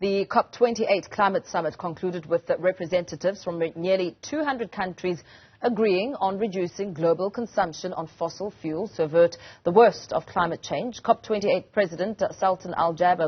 The COP28 Climate Summit concluded with representatives from nearly 200 countries agreeing on reducing global consumption on fossil fuels to avert the worst of climate change. COP28 President Sultan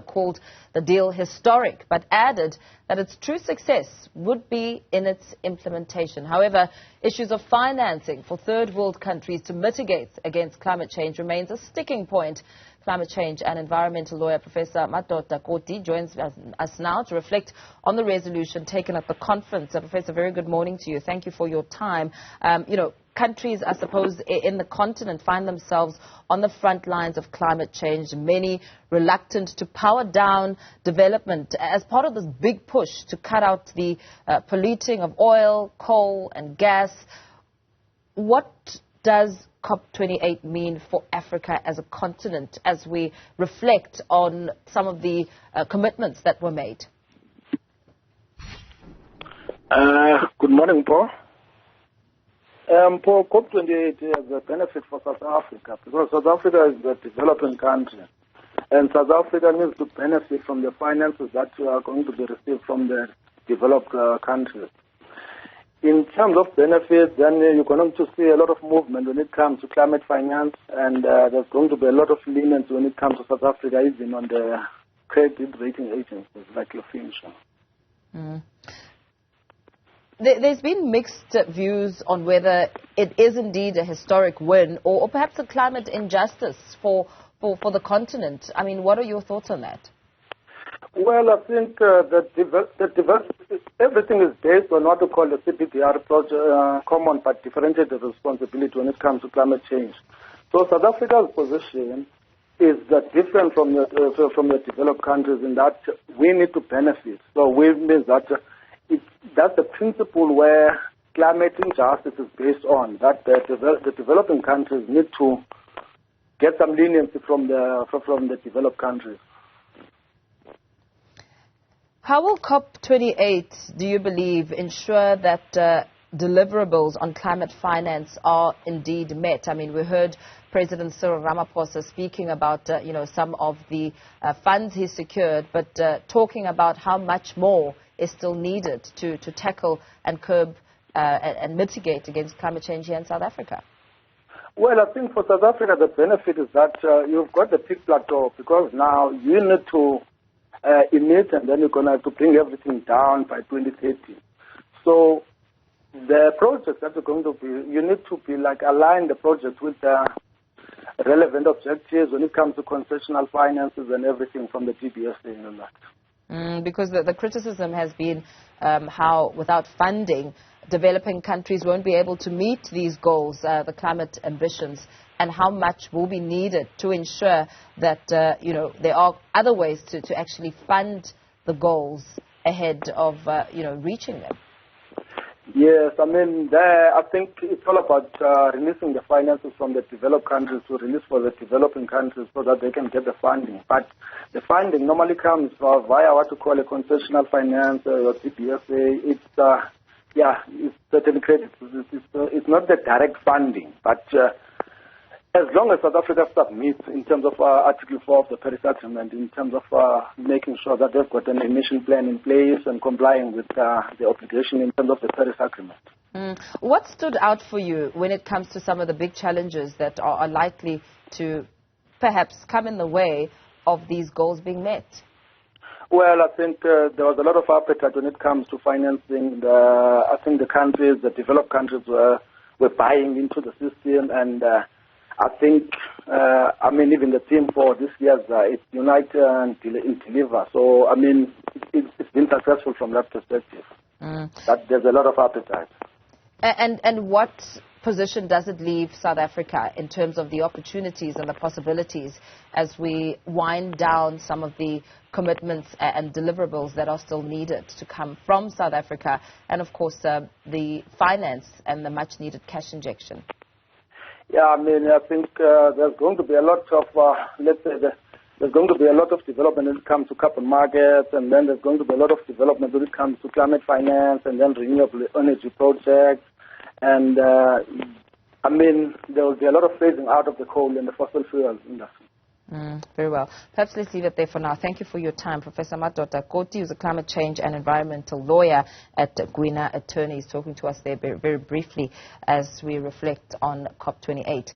called the deal historic, but added that its true success would be in its implementation. However, issues of financing for third world countries to mitigate against climate change remains a sticking point. Climate change and environmental lawyer Professor Madoda Koti joins us now to reflect on the resolution taken at the conference. Professor, very good morning to you. Thank you for your time. Countries, I suppose, in the continent find themselves on the front lines of climate change, many reluctant to power down development as part of this big push to cut out the polluting of oil, coal and gas. What does COP28 mean for Africa as a continent as we reflect on some of the commitments that were made? Good morning, Paul. For COP28 has a benefit for South Africa because South Africa is a developing country and South Africa needs to benefit from the finances that are going to be received from the developed countries. In terms of benefits, then you're going to see a lot of movement when it comes to climate finance, and there's going to be a lot of leniency when it comes to South Africa, even on the credit rating agencies like your Fitch. There's been mixed views on whether it is indeed a historic win or perhaps a climate injustice for the continent. I mean, what are your thoughts on that? Well, I think everything is based on what we call the CPDR project, common but differentiated responsibility when it comes to climate change. So South Africa's position is different from the developed countries in that we need to benefit. So we mean that that's the principle where climate injustice is based on, that the developing countries need to get some leniency from the developed countries. How will COP28, do you believe, ensure that deliverables on climate finance are indeed met? I mean, we heard President Cyril Ramaphosa speaking about, some of the funds he secured, but talking about how much more is still needed to tackle and curb and mitigate against climate change here in South Africa. Well, I think for South Africa, the benefit is that you've got the peak plateau because now you need to emit and then you're going to have to bring everything down by 2030. So the projects that are going to be, you need to be align the project with the relevant objectives when it comes to concessional finances and everything from the DBS and that. Because the criticism has been how without funding, developing countries won't be able to meet these goals, the climate ambitions, and how much will be needed to ensure that, there are other ways to actually fund the goals ahead of, reaching them. Yes, I mean, I think it's all about releasing the finances from the developed countries to release for the developing countries so that they can get the funding. But the funding normally comes via what we call a concessional finance or CPSA. It's certain credits. It's not the direct funding, but as long as South Africa submits in terms of Article 4 of the Paris Agreement, in terms of making sure that they've got an emission plan in place and complying with the obligation in terms of the Paris Agreement. What stood out for you when it comes to some of the big challenges that are likely to perhaps come in the way of these goals being met? Well, I think there was a lot of appetite when it comes to financing. I think the developed countries were buying into the system, and I think, even the theme for this year is Unite and Deliver. So, it's been successful from that perspective. That there's a lot of appetite. And what position does it leave South Africa in terms of the opportunities and the possibilities as we wind down some of the commitments and deliverables that are still needed to come from South Africa, and of course the finance and the much needed cash injection? Yeah, I think there's going to be a lot of, there's going to be a lot of development when it comes to capital markets, and then there's going to be a lot of development when it comes to climate finance and then renewable energy projects. And, there will be a lot of phasing out of the coal and the fossil fuels industry. Very well. Perhaps let's leave it there for now. Thank you for your time. Professor Madoda Koti, who's a climate change and environmental lawyer at Gwina Attorneys, talking to us there very, very briefly as we reflect on COP28.